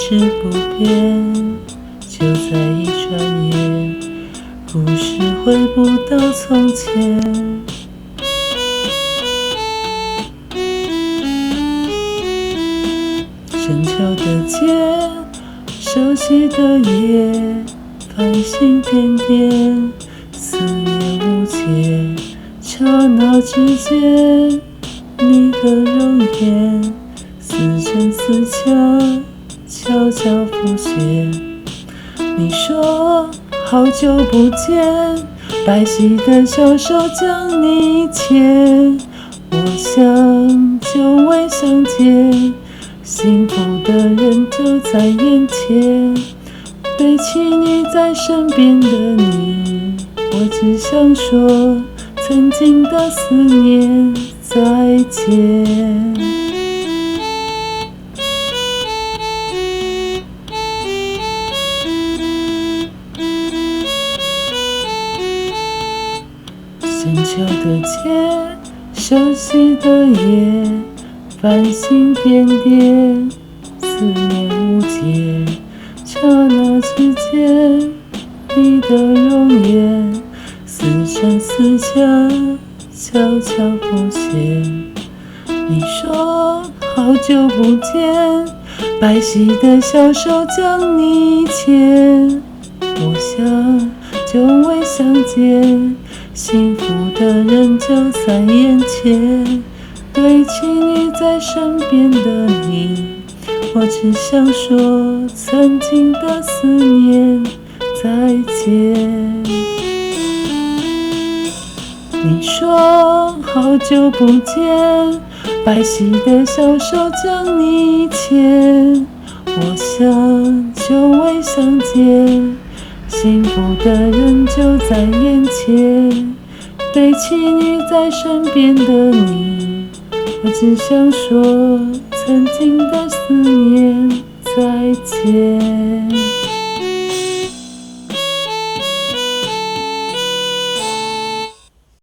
事不变，就在一转眼，故事回不到从前。深秋的街，熟悉的夜，繁星点点，思念无解。刹那之间，你的容颜，似真似假，悄悄浮现。你说好久不见，白皙的小手将你牵。我想久未相见，幸福的人就在眼前。对起你在身边的你，我只想说曾经的思念再见。深秋的街，熟悉的夜，繁星点点，思念无解。刹那之间，你的容颜，似真似假，悄悄浮现。你说好久不见，白皙的小手将你牵。我想久未相见，幸福的人就在眼前。对起你在身边的你，我只想说曾经的思念再见。你说好久不见，白皙的小手将你牵。我想久未相见，幸福的人就在眼前。对起你在身边的你，我只想说曾经的思念再见。